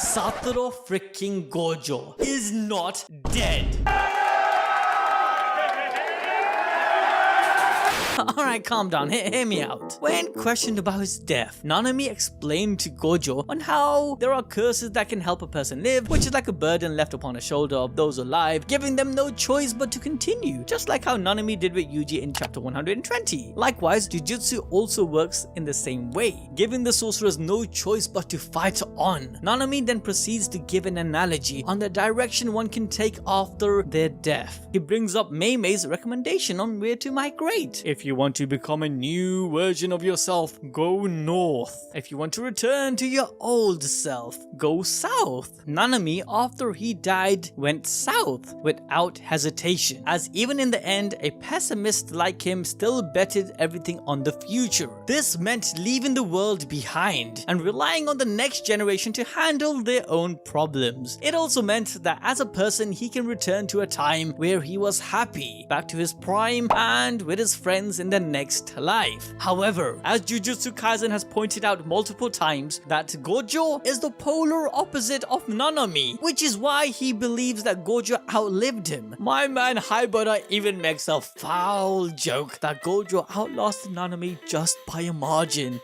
Satoru freaking Gojo is not dead. Alright, calm down, hear me out. When questioned about his death, Nanami explained to Gojo on how there are curses that can help a person live, which is like a burden left upon the shoulder of those alive, giving them no choice but to continue, just like how Nanami did with Yuji in chapter 120. Likewise, Jujutsu also works in the same way, giving the sorcerers no choice but to fight on. Nanami then proceeds to give an analogy on the direction one can take after their death. He brings up Mei's recommendation on where to migrate. If you want to become a new version of yourself, go north. If you want to return to your old self, go south. Nanami, after he died, went south without hesitation, as even in the end, a pessimist like him still betted everything on the future. This meant leaving the world behind and relying on the next generation to handle their own problems. It also meant that as a person, he can return to a time where he was happy, back to his prime and with his friends in the next life. However, as Jujutsu Kaisen has pointed out multiple times, that Gojo is the polar opposite of Nanami, which is why he believes that Gojo outlived him. My man Haibara even makes a foul joke that Gojo outlasted Nanami just by a margin.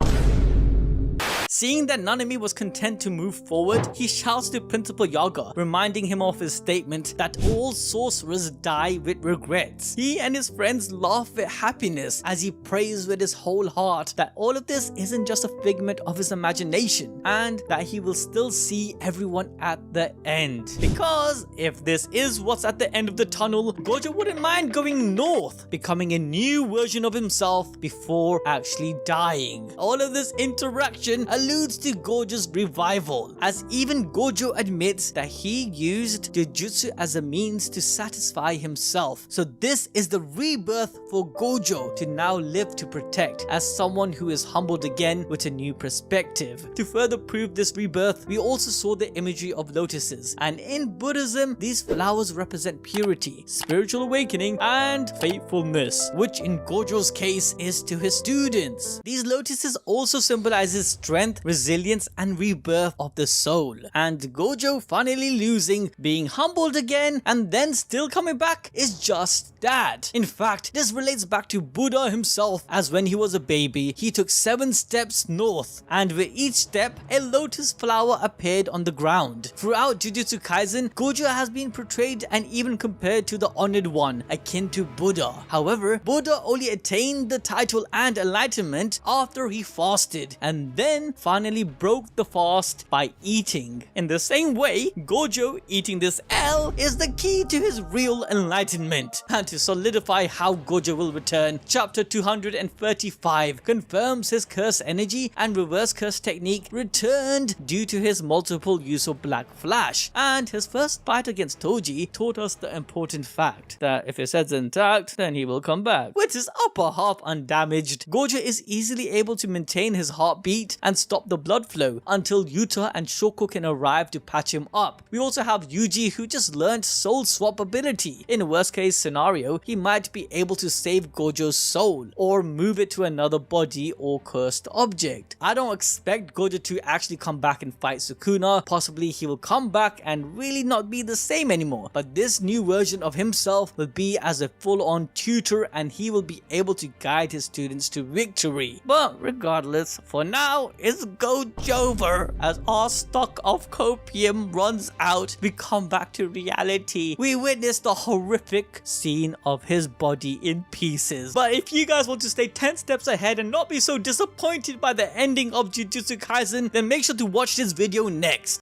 Seeing that Nanami was content to move forward, he shouts to Principal Yaga, reminding him of his statement that all sorcerers die with regrets. He and his friends laugh with happiness as he prays with his whole heart that all of this isn't just a figment of his imagination and that he will still see everyone at the end. Because if this is what's at the end of the tunnel, Gojo wouldn't mind going north, becoming a new version of himself before actually dying. All of this interaction alludes to Gojo's revival, as even Gojo admits that he used Jujutsu as a means to satisfy himself. So this is the rebirth for Gojo to now live to protect, as someone who is humbled again with a new perspective. To further prove this rebirth, we also saw the imagery of lotuses, and in Buddhism, these flowers represent purity, spiritual awakening, and faithfulness, which in Gojo's case is to his students. These lotuses also symbolizes strength, resilience, and rebirth of the soul. And Gojo finally losing, being humbled again, and then still coming back is just that. In fact, this relates back to Buddha himself, as when he was a baby, he took 7 steps north, and with each step, a lotus flower appeared on the ground. Throughout Jujutsu Kaisen, Gojo has been portrayed and even compared to the honored one, akin to Buddha. However, Buddha only attained the title and enlightenment after he fasted, and then finally broke the fast by eating. In the same way, Gojo eating this L is the key to his real enlightenment. And to solidify how Gojo will return, chapter 235 confirms his curse energy and reverse curse technique returned due to his multiple use of Black Flash. And his first fight against Toji taught us the important fact that if his head's intact, then he will come back. With his upper half undamaged, Gojo is easily able to maintain his heartbeat and stop the blood flow until Yuta and Shoko can arrive to patch him up. We also have Yuji, who just learned soul swap ability. In a worst case scenario, he might be able to save Gojo's soul or move it to another body or cursed object. I don't expect Gojo to actually come back and fight Sukuna. Possibly he will come back and really not be the same anymore, but this new version of himself will be as a full-on tutor, and he will be able to guide his students to victory. But regardless, for now, it's Gojover. As our stock of copium runs out, we come back to reality. We witness the horrific scene of his body in pieces. But if you guys want to stay 10 steps ahead and not be so disappointed by the ending of Jujutsu Kaisen, then make sure to watch this video next.